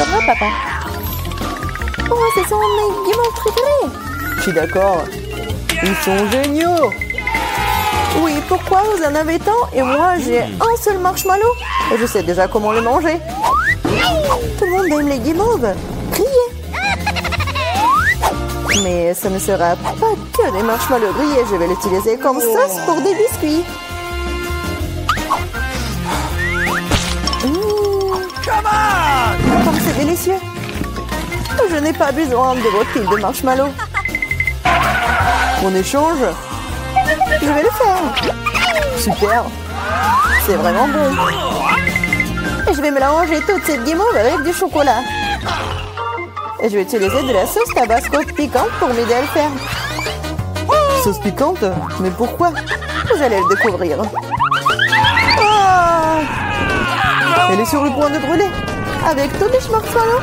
vrai, papa. Oh, ce sont mes guimauves préférés. Je suis d'accord. Ils sont géniaux. Oui, pourquoi vous en avez tant et moi j'ai un seul marshmallow et je sais déjà comment le manger. Tout le monde aime les guimauves. Grillés. Mais ce ne sera pas que des marshmallows grillés. Je vais l'utiliser comme sauce pour des biscuits. Comme c'est délicieux. Je n'ai pas besoin de votre pile de marshmallows. On échange. Je vais le faire. Super. C'est vraiment bon. Et je vais mélanger toute cette guimauve avec du chocolat. Et je vais utiliser de la sauce tabasco piquante pour m'aider à le faire. Sauce piquante? Mais pourquoi? Vous allez le découvrir. Oh! Elle est sur le point de brûler. Avec tous les marshmallows.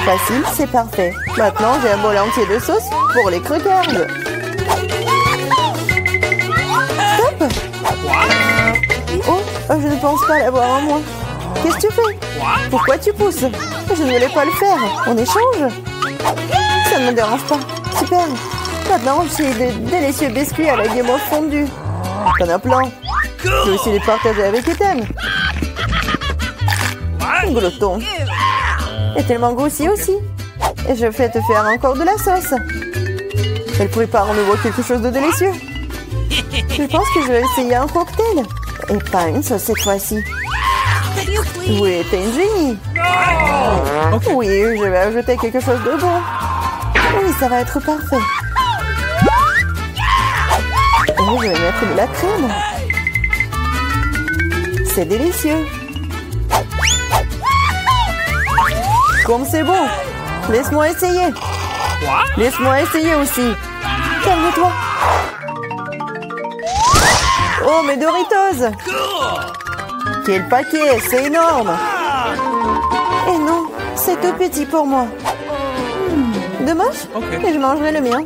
Facile, c'est parfait. Maintenant, j'ai un bol entier de sauce pour les croquettes. Stop! Oh, je ne pense pas l'avoir en moi. Qu'est-ce que tu fais? Pourquoi tu pousses? Je ne voulais pas le faire. On échange? Ça ne me dérange pas. Super. Maintenant, j'ai de délicieux biscuits à la guimauve fondue. T'en as plein. Je vais aussi les partager avec Ethan. Glotton. Et tellement grossier aussi. Et je vais te faire encore de la sauce. Elle prépare en nouveau quelque chose de délicieux. Je pense que je vais essayer un cocktail. Et pas une sauce cette fois-ci. Oui, t'es une génie. Oui, je vais ajouter quelque chose de bon. Oui, ça va être parfait. Et je vais mettre de la crème. C'est délicieux. Comme c'est bon. Laisse-moi essayer. Laisse-moi essayer aussi. Calme-toi. Oh, mes Doritos. Quel paquet, c'est énorme. Et non, c'est tout petit pour moi. Dommage, mais je mangerai le mien.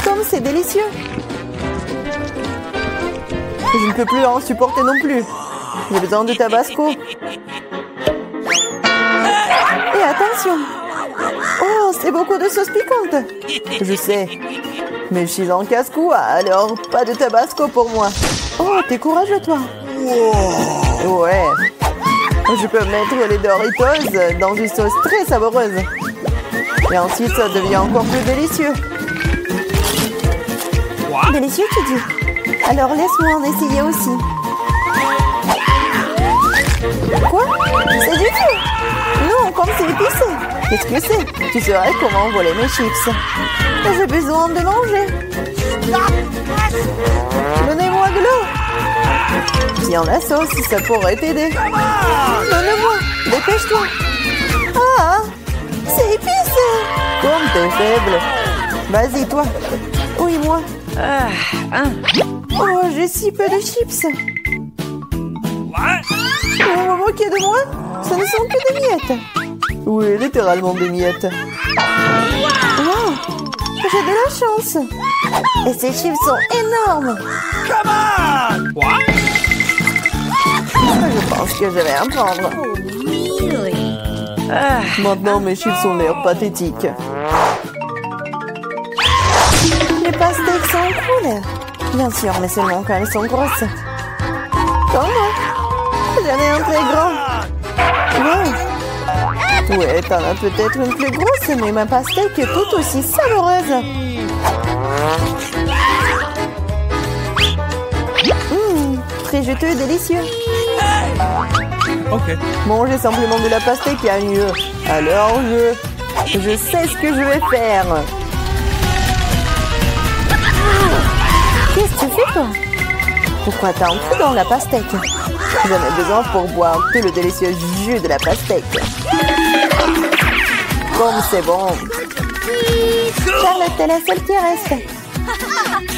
Comme c'est délicieux. Je ne peux plus en supporter non plus. J'ai besoin de tabasco. Et attention. Oh, c'est beaucoup de sauce piquante. Je sais. Mais je suis en casse-cou, alors pas de tabasco pour moi. Oh, t'es courageux, toi. Ouais. Je peux mettre les Doritos dans une sauce très savoureuse. Et ensuite, ça devient encore plus délicieux. Délicieux, tu dis? Alors laisse-moi en essayer aussi. Quoi? C'est du tout? Non, comme c'est épicé. Qu'est-ce que c'est? Tu saurais comment voler mes chips. J'ai besoin de manger. Donnez-moi de l'eau. Tiens, la sauce, ça pourrait t'aider. Donne-moi. Dépêche-toi. Ah, c'est épicé. Comme t'es faible. Vas-y, toi. Oui, moi. Oh, j'ai si peu de chips. On va moquer de moi? Ce ne sont que des miettes. Oui, littéralement des miettes. Wow, j'ai de la chance. Et ces chips sont énormes. Je pense que je vais en prendre. Maintenant, mes chips ont l'air pathétiques. Les pastèques sont cool. Bien sûr, mais seulement quand elles sont grosses. Comme moi. J'en ai un très grand. Wow. Ouais, t'en as peut-être une plus grosse, mais ma pastèque est tout aussi savoureuse. Très juteux et délicieux. Manger simplement de la pastèque est mieux. Alors je sais ce que je vais faire. Qu'est-ce que tu fais, toi? Pourquoi t'as un trou dans la pastèque? J'en ai besoin pour boire tout le délicieux jus de la pastèque. Comme c'est bon. Charlotte, t'es la seule qui reste.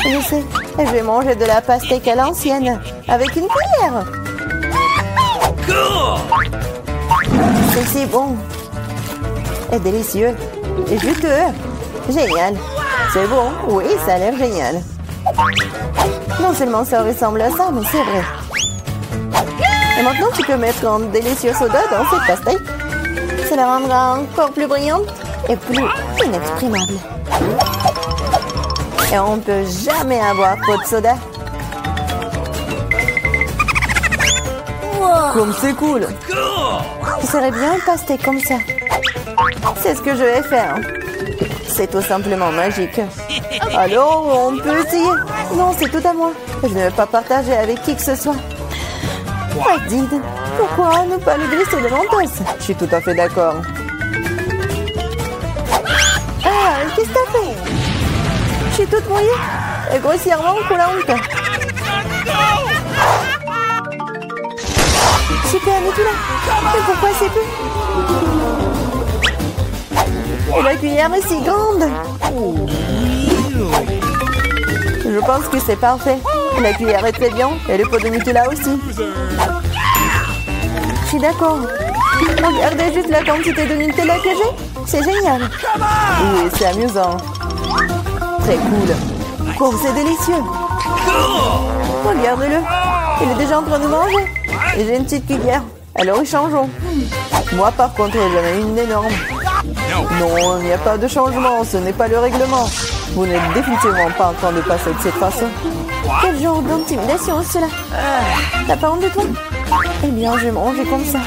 Je sais, je vais manger de la pastèque à l'ancienne, avec une cuillère. C'est si bon. Et délicieux. Et juteux. Génial. C'est bon, oui, ça a l'air génial. Non seulement ça ressemble à ça, mais c'est vrai. Et maintenant, tu peux mettre un délicieux soda dans cette pastèque. Ça la rendra encore plus brillante et plus inexprimable. Et on ne peut jamais avoir trop de soda. Comme c'est cool. Ce serait bien une pastèque comme ça. C'est ce que je vais faire. C'est tout simplement magique. Alors, on peut essayer. Non, c'est tout à moi. Je ne vais pas partager avec qui que ce soit. Dites, pourquoi ne pas le glisser de mentos? Je suis tout à fait d'accord. Ah, qu'est-ce que t'as fait? Je suis toute mouillée et grossièrement coulante. Super, mais tout là. Mais pourquoi c'est peu? Et la cuillère est si grande. Je pense que c'est parfait. La cuillère est très bien et le pot de Nutella aussi. Je suis d'accord. Regardez juste la quantité de Nutella que j'ai. C'est génial. Oui, c'est amusant. Très cool. Oh, c'est délicieux. Regarde-le. Il est déjà en train de manger. Et j'ai une petite cuillère. Alors, changeons. Moi, par contre, j'en ai une énorme. Non, il n'y a pas de changement. Ce n'est pas le règlement. Vous n'êtes définitivement pas en train de passer de cette façon. Quel genre d'intimidation cela? T'as pas honte de toi? Eh bien, je vais manger comme ça.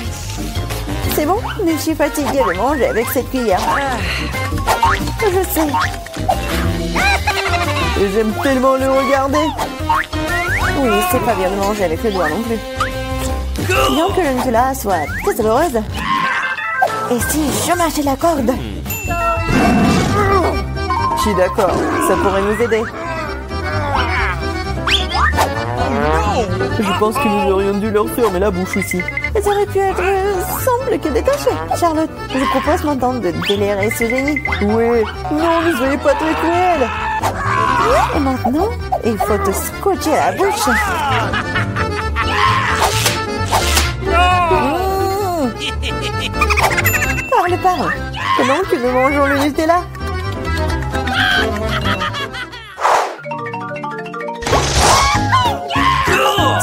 C'est bon, mais je suis fatiguée de manger avec cette cuillère. Je sais. Et j'aime tellement le regarder. Oui, c'est pas bien de manger avec les doigts non plus. Bien que le Nutella soit très douloureuse. Et si je mâchais la corde? Je suis d'accord, ça pourrait nous aider. Je pense que nous aurions dû leur fermer la bouche aussi. Ça aurait pu être simple que détaché. Charlotte, je propose maintenant de délirer ce génie. Oui, non, ne soyez pas très cruel. Et maintenant, il faut te scotcher à la bouche. Parle. Pendant que nous mangeons le Nutella.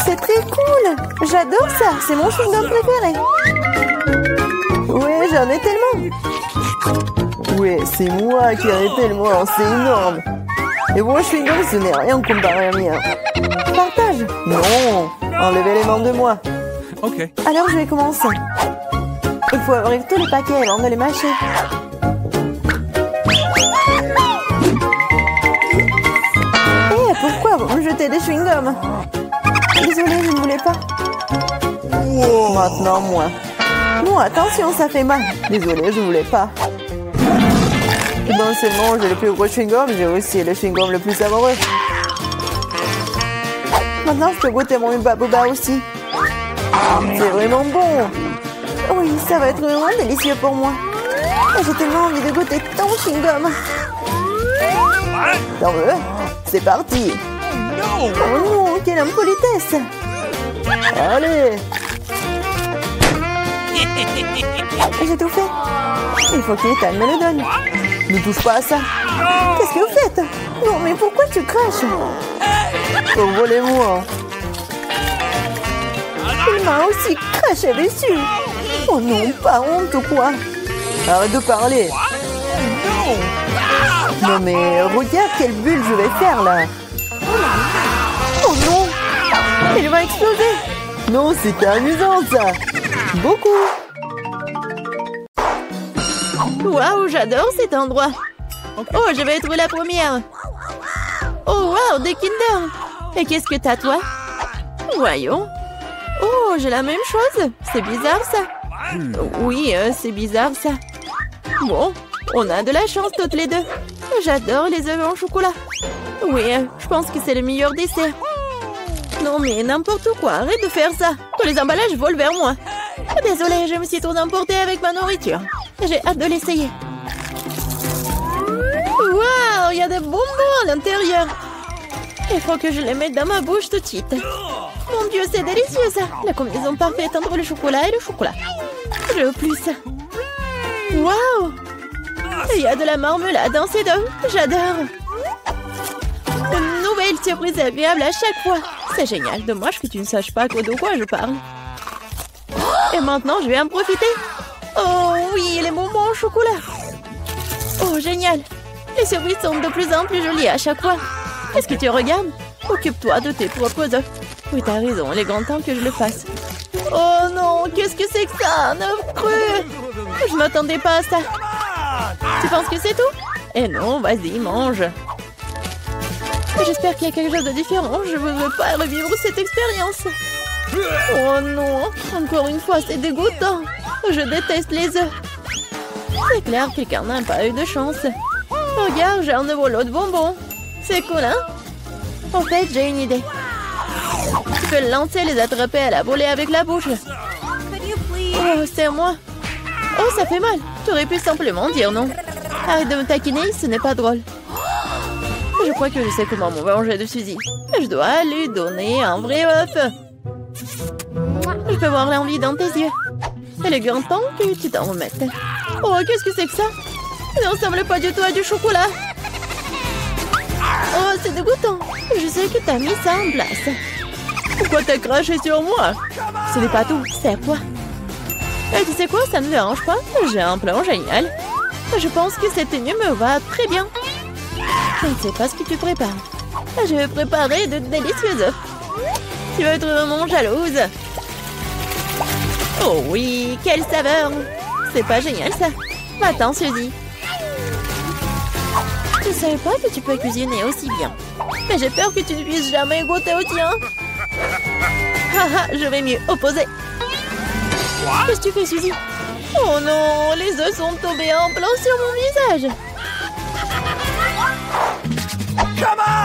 C'est très cool. J'adore ça. C'est mon chewing-gum préféré. Oui, j'en ai tellement. Oui, c'est moi qui en ai tellement. C'est énorme. Et mon chewing-gum, ce n'est rien comparé à mien. Partage. Non. Enlevez les mains de moi. Ok. Alors, je vais commencer. Il faut ouvrir tous les paquets avant de les mâcher. Eh, pourquoi vous me jetez des chewing-gums? Désolée, je ne voulais pas. Maintenant, moi. Non, attention, ça fait mal. Désolée, je ne voulais pas. Non seulement j'ai le plus gros chewing-gum, j'ai aussi le chewing-gum le plus savoureux. Maintenant, je peux goûter mon Hubba Bubba aussi. C'est vraiment bon. Oui, ça va être vraiment délicieux pour moi. J'ai tellement envie de goûter ton chewing-gum. T'en veux? C'est parti. Oh non, quelle impolitesse. Allez. J'ai tout fait. Il faut qu'Ethan me le donne. Ne touche pas à ça. Qu'est-ce que vous faites? Non, mais pourquoi tu craches? Oh, volez-moi. Il m'a aussi craché dessus. Oh non, pas honte ou quoi? Arrête de parler. Non mais regarde quelle bulle je vais faire là. Oh non, il va exploser. Non, c'était amusant ça. Beaucoup. Waouh, j'adore cet endroit. Oh, je vais être la première. Oh waouh, des Kinder. Et qu'est-ce que t'as toi? Voyons. Oh, j'ai la même chose. C'est bizarre ça. Oui, c'est bizarre ça. Bon, on a de la chance toutes les deux. J'adore les œufs en chocolat. Oui, je pense que c'est le meilleur dessert. Non mais n'importe quoi, arrête de faire ça. Tous les emballages volent vers moi. Désolée, je me suis trop emportée avec ma nourriture. J'ai hâte de l'essayer. Waouh, il y a des bonbons à l'intérieur. Il faut que je les mette dans ma bouche tout de suite. Mon Dieu, c'est délicieux ça. La combinaison parfaite entre le chocolat et le chocolat. Je veux plus. Waouh! Il y a de la marmelade dans ces deux. J'adore. Une nouvelle surprise agréable à chaque fois. C'est génial. Dommage que tu ne saches pas de quoi je parle. Et maintenant, je vais en profiter. Oh oui, les bonbons au chocolat. Oh, génial. Les surprises sont de plus en plus jolies à chaque fois. Est-ce que tu regardes? Occupe-toi de tes propres œufs. Oui, t'as raison, il est grand temps que je le fasse. Oh non, qu'est-ce que c'est que ça? Un œuf cru. Je m'attendais pas à ça. Tu penses que c'est tout? Eh non, vas-y, mange. J'espère qu'il y a quelque chose de différent. Je ne veux pas revivre cette expérience. Oh non, encore une fois, c'est dégoûtant. Je déteste les œufs. C'est clair, quelqu'un n'a pas eu de chance. Regarde, j'ai un nouveau lot de bonbons. C'est cool, hein? En fait, j'ai une idée. Tu peux le lancer et les attraper à la volée avec la bouche. Oh, c'est moi. Oh, ça fait mal. Tu aurais pu simplement dire non. Arrête de me taquiner, ce n'est pas drôle. Je crois que je sais comment me venger de Suzy. Je dois lui donner un vrai œuf. Je peux voir l'envie dans tes yeux. Il est grand temps que tu t'en remettes. Oh, qu'est-ce que c'est que ça? Ça ne ressemble pas du tout à du chocolat. Oh, c'est dégoûtant. Je sais que t'as mis ça en place. Pourquoi t'as craché sur moi? Ce n'est pas tout, c'est à toi. Et tu sais quoi, ça ne me dérange pas. J'ai un plan génial. Je pense que cette tenue me va très bien. Je ne sais pas ce que tu prépares. Je vais préparer de délicieux œufs. Tu vas être vraiment jalouse. Oh oui, quelle saveur. C'est pas génial ça. Attends, Suzy. Je ne savais pas que tu peux cuisiner aussi bien. Mais j'ai peur que tu ne puisses jamais goûter au tien. Haha, je vais mieux opposer. Qu'est-ce que tu fais, Suzy? Oh non, les œufs sont tombés en plein sur mon visage.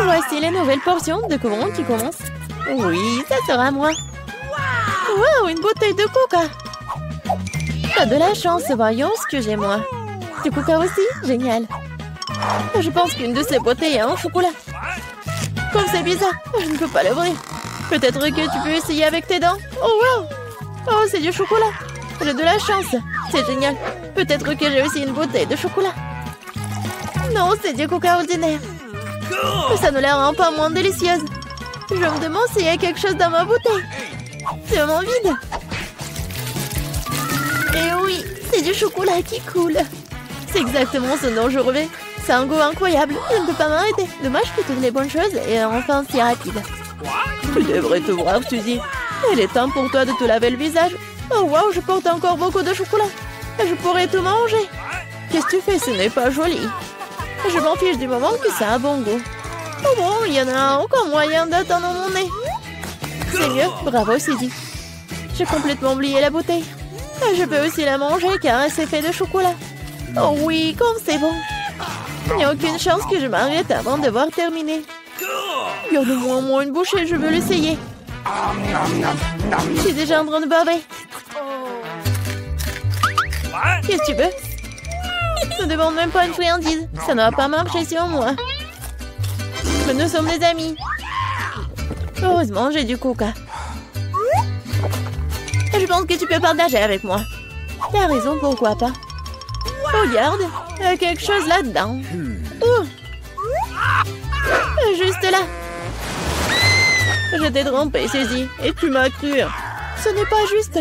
Voici les nouvelles portions. Découvrons qui commence. Oui, ça sera moi. Wow, une bouteille de coca. T'as de la chance, voyons ce que j'ai moi. Du coca aussi? Génial. Je pense qu'une de ces bouteilles est en chocolat. Comme c'est bizarre, je ne peux pas l'ouvrir. Peut-être que tu peux essayer avec tes dents. Oh wow. Oh, c'est du chocolat. J'ai de la chance. C'est génial. Peut-être que j'ai aussi une bouteille de chocolat. Non, c'est du coca ordinaire. Mais ça ne la rend pas moins délicieuse. Je me demande s'il y a quelque chose dans ma bouteille. C'est vraiment vide. Et oui, c'est du chocolat qui coule. C'est exactement ce dont je rêvais. C'est un goût incroyable. Je ne peux pas m'arrêter. Dommage que toutes les bonnes choses et enfin si rapide. Tu devrais te voir, Suzy. Il est temps pour toi de te laver le visage. Oh wow, je porte encore beaucoup de chocolat. Je pourrais tout manger. Qu'est-ce que tu fais? Ce n'est pas joli. Je m'en fiche du moment que ça a bon goût. Oh bon, il y en a encore moyen d'attendre mon nez. C'est mieux, bravo Suzy. J'ai complètement oublié la bouteille. Je peux aussi la manger car c'est fait de chocolat. Oh oui, comme c'est bon. Il n'y a aucune chance que je m'arrête avant de voir terminer. Garde-moi au moins une bouchée, je veux l'essayer. Je suis déjà en train de baver. Qu'est-ce que tu veux? Ne demande même pas une friandise. Ça ne va pas marcher sur moi. Mais nous sommes des amis. Heureusement, j'ai du coca. Je pense que tu peux partager avec moi. T'as raison, pourquoi pas? Regarde, il y a quelque chose là-dedans. Juste là. Je t'ai trompé, Suzy, et tu m'as cru. Ce n'est pas juste.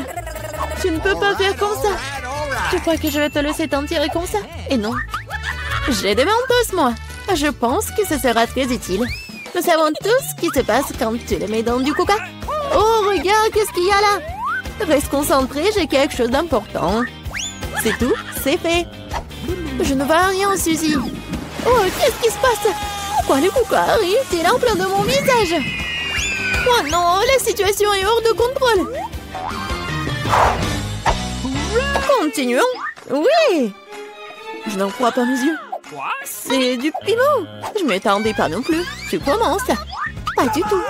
Tu ne peux pas faire comme ça. Tu crois que je vais te laisser t'en tirer comme ça? Et non. J'ai des mentos, moi. Je pense que ce sera très utile. Nous savons tous ce qui se passe quand tu les mets dans du coca. Oh, regarde, qu'est-ce qu'il y a là? Reste concentré, j'ai quelque chose d'important. C'est tout, c'est fait. Je ne vois rien, Suzy. Oh, qu'est-ce qui se passe? Pourquoi le coca arrive-t-il en plein de mon visage? Oh non, la situation est hors de contrôle. Continuons. Oui. Je n'en crois pas mes yeux. C'est du piment. Je m'attendais pas non plus. Tu commences. Pas du tout.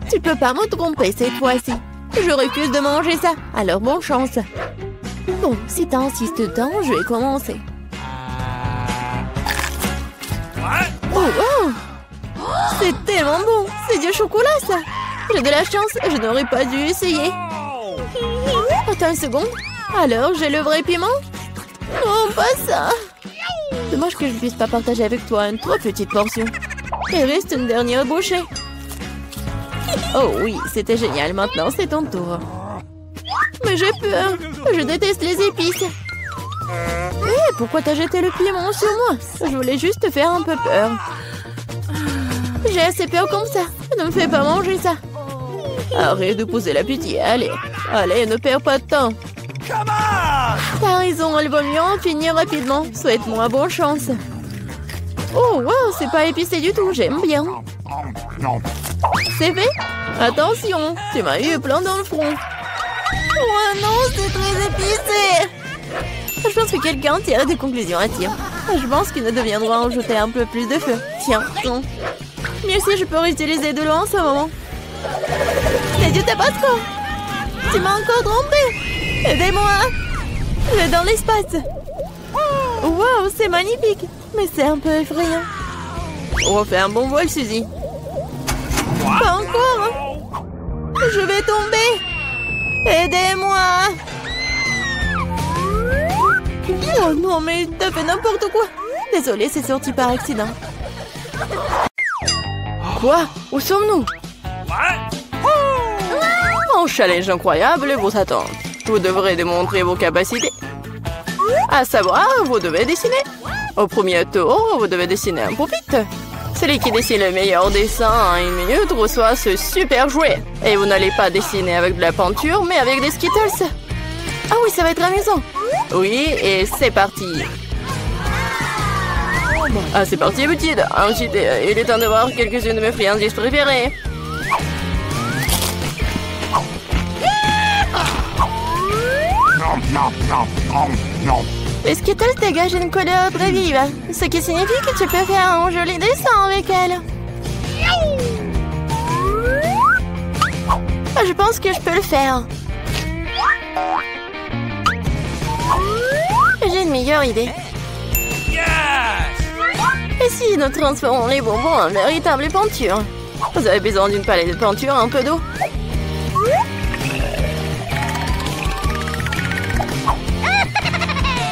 Tu peux pas me tromper cette fois-ci. Je refuse de manger ça. Alors bonne chance. Bon, si t'insistes tant, je vais commencer. Oh, oh. C'est tellement bon. C'est du chocolat, ça. J'ai de la chance. Je n'aurais pas dû essayer. Attends une seconde. Alors, j'ai le vrai piment? Oh, pas ça. Dommage que je ne puisse pas partager avec toi une trop petite portion. Il reste une dernière bouchée. Oh oui, c'était génial. Maintenant, c'est ton tour. Mais j'ai peur. Je déteste les épices. Hé, pourquoi t'as jeté le piment sur moi? Je voulais juste te faire un peu peur. J'ai assez peur comme ça. Ne me fais pas manger ça. Arrête de poser l'appétit. Allez, allez, ne perds pas de temps. T'as raison, il vaut mieux en finir rapidement. Souhaite-moi bonne chance. Oh, wow, c'est pas épicé du tout. J'aime bien. C'est fait? Attention, tu m'as eu plein dans le front. Oh non, c'est très épicé. Je pense que quelqu'un tire des conclusions à tir. Je pense qu'il nous deviendra en jeter un peu plus de feu. Tiens, non. Mieux si je peux réutiliser de l'eau en ce moment. C'est du tabasco. Tu m'as encore trompé. Aidez-moi. Je vais dans l'espace. Wow, c'est magnifique. Mais c'est un peu effrayant. On refait un bon vol, Suzy. Pas encore. Je vais tomber. Aidez-moi. Oh non, mais t'as fait n'importe quoi. Désolée, c'est sorti par accident. Quoi? Où sommes-nous? Un challenge incroyable vous attend. Vous devrez démontrer vos capacités. À savoir, vous devez dessiner. Au premier tour, vous devez dessiner un pupitre. Celui qui dessine le meilleur dessin en 1 minute reçoit ce super jouet. Et vous n'allez pas dessiner avec de la peinture, mais avec des Skittles. Ah oui, ça va être amusant. Oui, et c'est parti. Ah, c'est parti, petite. Ensuite, il est temps de voir quelques-unes de mes friandises préférées. Les Skittles dégagent une couleur très vive, ce qui signifie que tu peux faire un joli dessin avec elles. Je pense que je peux le faire. J'ai une meilleure idée. Et si nous transformons les bonbons en véritable peinture? Vous avez besoin d'une palette de peinture, un peu d'eau.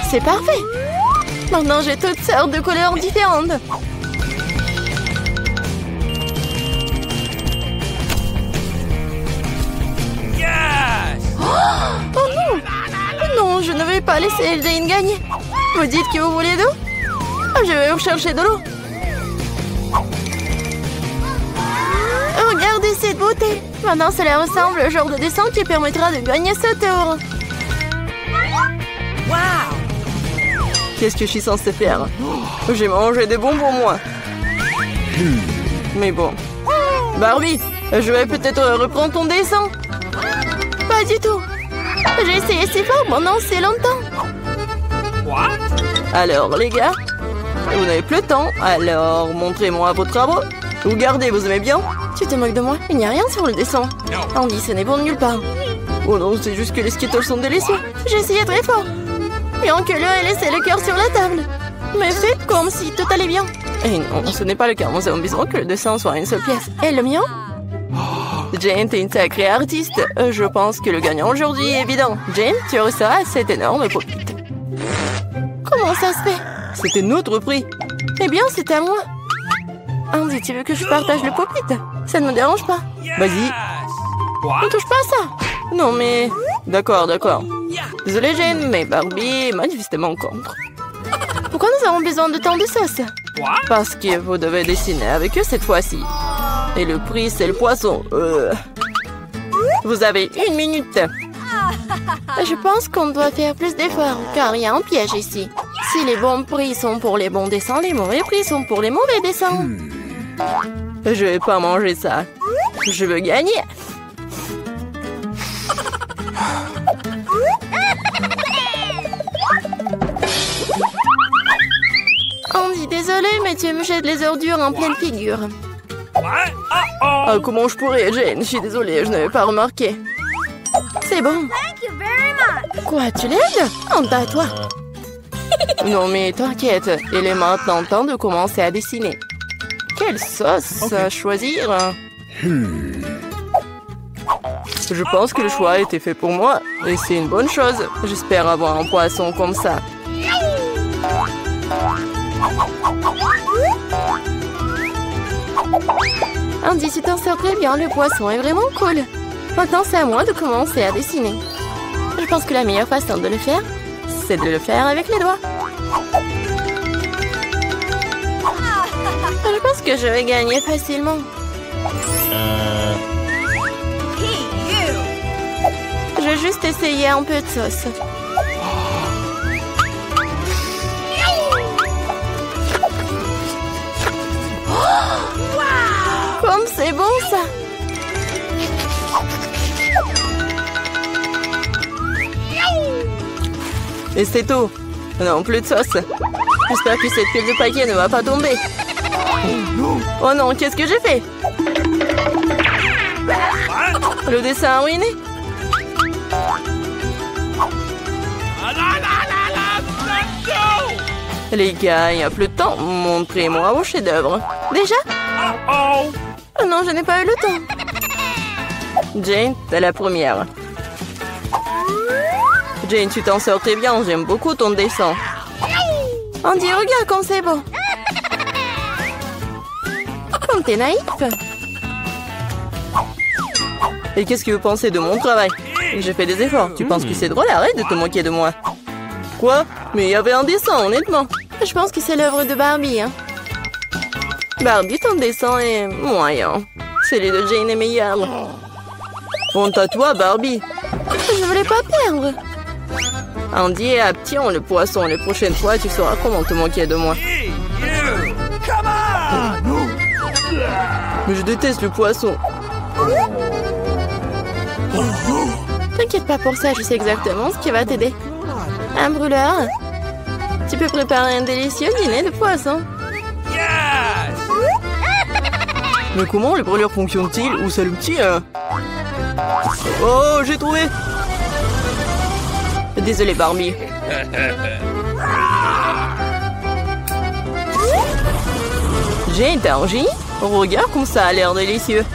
C'est parfait. Maintenant, j'ai toutes sortes de couleurs différentes. Oh non! Non, je ne vais pas laisser Jane gagner. Vous dites que vous voulez d'eau? Je vais vous chercher de l'eau. Regardez cette beauté. Maintenant, cela ressemble au genre de dessin qui permettra de gagner ce tour. Qu'est-ce que je suis censée faire? J'ai mangé des bonbons, moi. Mais bon. Barbie, je vais peut-être reprendre ton dessin. Pas du tout. J'ai essayé si fort pendant si longtemps. Alors, les gars, vous n'avez plus le temps, alors montrez-moi vos travaux. Vous gardez, vous aimez bien? Tu te moques de moi? Il n'y a rien sur le dessin. Andy, ce n'est bon de nulle part. Oh non, c'est juste que les Skittles sont délicieux. J'ai essayé très fort. Bien que l'un ait laissé le cœur sur la table. Mais faites comme si tout allait bien. Et non, ce n'est pas le cas. Nous avons besoin que le dessin soit une seule pièce. Et le mien? Jane, t'es une sacrée artiste. Je pense que le gagnant aujourd'hui est évident. Jane, tu reçois cet énorme pupitre. Comment ça se fait? C'était notre prix. Eh bien, c'est à moi. Andy, tu veux que je partage le pupitre? Ça ne me dérange pas. Vas-y. Ne touche pas à ça. Non, mais... D'accord, d'accord. Désolée, Jane, mais Barbie est manifestement contre. Pourquoi nous avons besoin de tant de sauce? Parce que vous devez dessiner avec eux cette fois-ci. Et le prix, c'est le poisson. Vous avez 1 minute. Je pense qu'on doit faire plus d'efforts, car il y a un piège ici. Si les bons prix sont pour les bons dessins, les mauvais prix sont pour les mauvais dessins. Je vais pas manger ça. Je veux gagner. Andy, désolé, mais tu me jettes les ordures en pleine figure. Ah, comment je pourrais, Jane? Je suis désolée, je n'avais pas remarqué. C'est bon. Quoi, tu l'aides? À toi. Non, mais t'inquiète, il est maintenant temps de commencer à dessiner. Quelle sauce choisir? Je pense que le choix a été fait pour moi, et c'est une bonne chose. J'espère avoir un poisson comme ça. Andy, tu t'en sors très bien, le poisson est vraiment cool. Maintenant, c'est à moi de commencer à dessiner. Je pense que la meilleure façon de le faire, c'est de le faire avec les doigts. Je pense que je vais gagner facilement. Je vais juste essayer un peu de sauce. Comme c'est bon ça! Et c'est tout. Non, plus de sauce. J'espère que cette pile de paquets ne va pas tomber. Oh non, qu'est-ce que j'ai fait? Le dessin ruiné? Les gars, il n'y a plus de temps. Montrez-moi vos chefs-d'œuvre. Déjà? Oh non, je n'ai pas eu le temps. Jane, t'es la première. Jane, tu t'en sors très bien. J'aime beaucoup ton dessin. Andy, regarde comme c'est beau. Comme t'es naïf. Et qu'est-ce que vous pensez de mon travail? J'ai fait des efforts. Tu penses que c'est drôle? Arrête de te moquer de moi. Quoi? Mais il y avait un dessin, honnêtement. Je pense que c'est l'œuvre de Barbie. Hein. Barbie, ton dessin est moyen. Celui de Jane est meilleur. Honte à toi, Barbie. Je voulais pas perdre. Andy et Aption, le poisson. Les prochaines fois, tu sauras comment te moquer de moi. Mais je déteste le poisson. T'inquiète pas pour ça, je sais exactement ce qui va t'aider. Un brûleur. Tu peux préparer un délicieux dîner de poisson. Mais comment les brûleurs fonctionnent-ils? Où c'est le petit Oh, j'ai trouvé. Désolé, Barbie. J'ai été un génie. Regarde comme ça a l'air délicieux.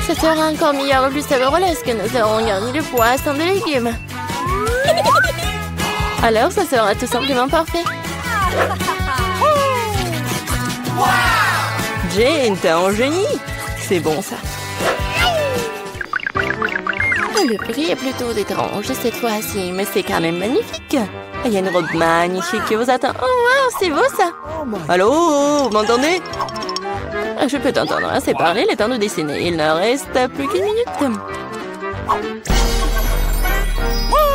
Ça sera encore meilleur et plus savoureux lorsque nous aurons garni le poisson de légumes. Alors, ça sera tout simplement parfait. Jane, t'es un génie. C'est bon, ça. Le prix est plutôt étrange cette fois-ci, mais c'est quand même magnifique. Il y a une robe magnifique qui vous attend. Oh, wow, c'est beau, ça. Allô, vous m'entendez? Je peux t'entendre assez parler, le temps de dessiner. Il ne reste plus qu'une minute.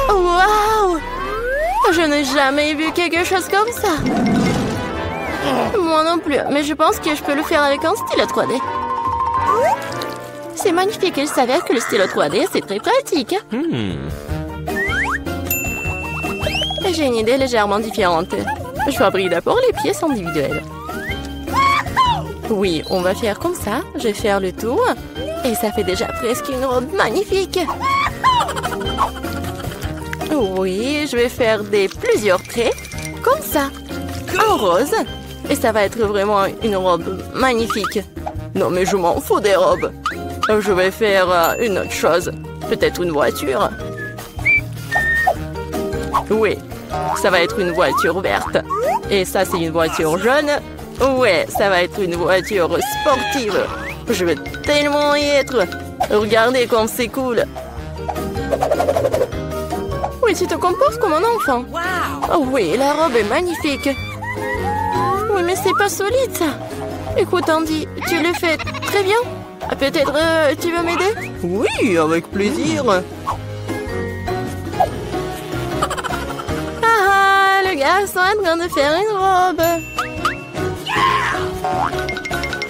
Wow! Je n'ai jamais vu quelque chose comme ça. Moi non plus, mais je pense que je peux le faire avec un stylo 3D. C'est magnifique, il s'avère que le stylo 3D, c'est très pratique. J'ai une idée légèrement différente. Je fabrique d'abord les pièces individuelles. Oui, on va faire comme ça. Je vais faire le tour. Et ça fait déjà presque une robe magnifique. Oui, je vais faire plusieurs traits. Comme ça. En rose. Et ça va être vraiment une robe magnifique. Non, mais je m'en fous des robes. Je vais faire une autre chose. Peut-être une voiture. Oui, ça va être une voiture verte. Et ça, c'est une voiture jaune. Ouais, ça va être une voiture sportive. Je vais tellement y être. Regardez comme c'est cool. Oui, tu te comportes comme un enfant. Oh oui, la robe est magnifique. Oui, mais c'est pas solide, ça. Écoute, Andy, tu le fais très bien. Peut-être tu veux m'aider? Oui, avec plaisir. Ah, le garçon est en train de faire une robe.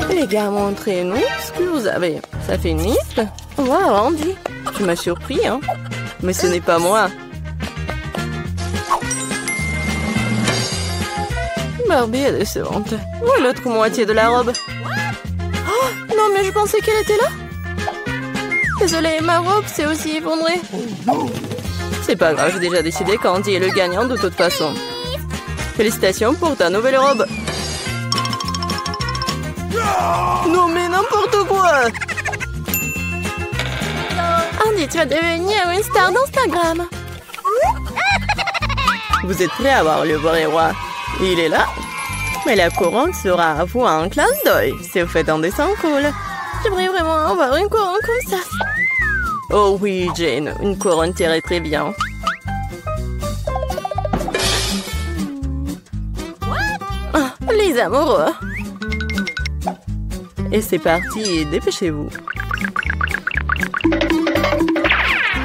Les gars, montrez-nous ce que vous avez. Ça fait une liste. Wow, Andy, tu m'as surpris, hein? Mais ce n'est pas moi. Barbie est décevante. Où est l'autre moitié de la robe? Oh, non, mais je pensais qu'elle était là. Désolée, ma robe s'est aussi effondrée. C'est pas grave, j'ai déjà décidé qu'Andy est le gagnant de toute façon. Félicitations pour ta nouvelle robe. Non mais n'importe quoi. Andy, tu vas devenir une star d'Instagram. Vous êtes prêts à voir le vrai roi? Il est là. Mais la couronne sera à vous un clin d'œil si vous faites un dessin cool. J'aimerais vraiment avoir une couronne comme ça. Oh oui, Jane, une couronne t'irait très bien. Ah, les amoureux. Et c'est parti, dépêchez-vous.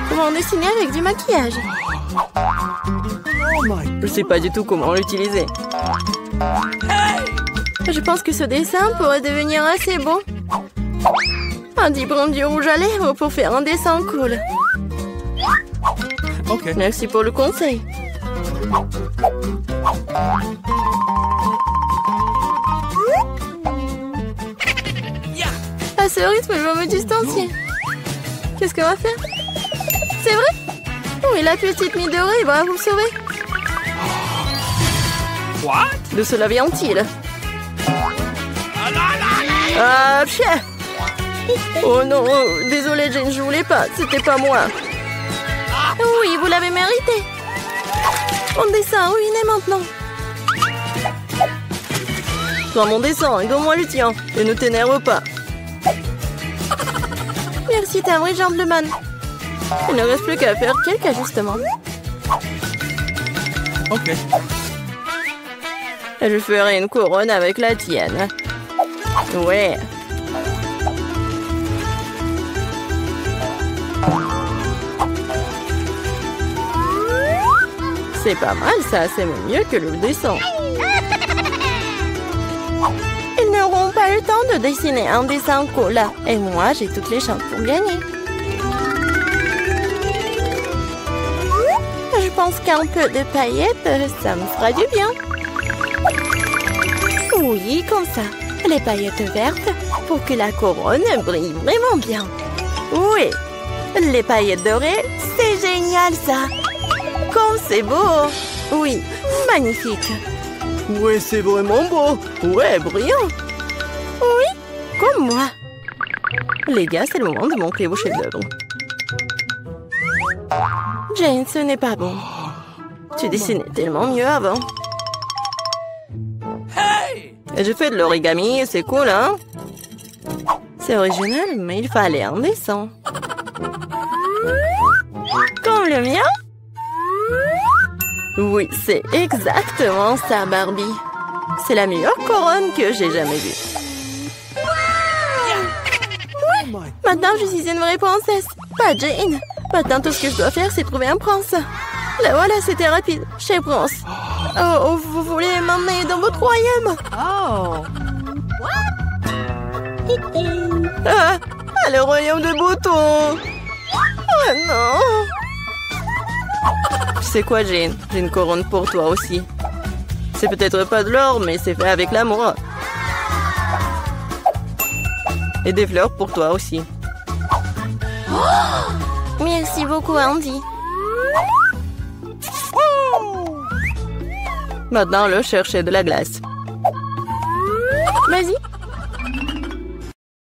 Comment dessiner avec du maquillage? Je sais pas du tout comment l'utiliser. Je pense que ce dessin pourrait devenir assez bon. Un diplôme du rouge à lèvres pour faire un dessin cool. Okay. Merci pour le conseil. À ce rythme, je vais me distancier. Qu'est-ce qu'on va faire? C'est vrai? Oui, la petite Midori va vous sauver. What? De cela vient-il? Ah, chien! Oh non, désolé Jane, je voulais pas, c'était pas moi. Oui, vous l'avez mérité. Mon dessin ruiné maintenant. Prends mon dessin et donne-moi le tien. Et ne t'énerve pas. Merci, t'es un vrai gentleman. Il ne reste plus qu'à faire quelques ajustements. Ok. Je ferai une couronne avec la tienne. Ouais. C'est pas mal ça, c'est même mieux que le dessin. Ils n'auront pas le temps de dessiner un dessin cool. Et moi, j'ai toutes les chances pour gagner. Je pense qu'un peu de paillettes, ça me fera du bien. Oui, comme ça. Les paillettes vertes pour que la couronne brille vraiment bien. Oui, les paillettes dorées, c'est génial ça. Comme c'est beau. Oui, magnifique. Ouais, c'est vraiment beau. Ouais, brillant. Oui, comme moi. Les gars, c'est le moment de montrer vos chefs-d'œuvre. Jane, ce n'est pas bon. Tu dessinais tellement mieux avant. Et je fais de l'origami, c'est cool, hein? C'est original, mais il fallait un dessin. Comme le mien? Oui, c'est exactement ça, Barbie. C'est la meilleure couronne que j'ai jamais vue. Ouais, maintenant je suis une vraie princesse, pas Jane. Maintenant tout ce que je dois faire, c'est trouver un prince. Là voilà, c'était rapide. Chez Prince. Oh, vous voulez m'emmener dans votre royaume? Oh. Ah, le royaume de Bouton. Oh non. Tu sais quoi, Jane? J'ai une couronne pour toi aussi. C'est peut-être pas de l'or, mais c'est fait avec l'amour. Et des fleurs pour toi aussi. Oh, merci beaucoup, Andy. Maintenant, le chercher de la glace. Vas-y,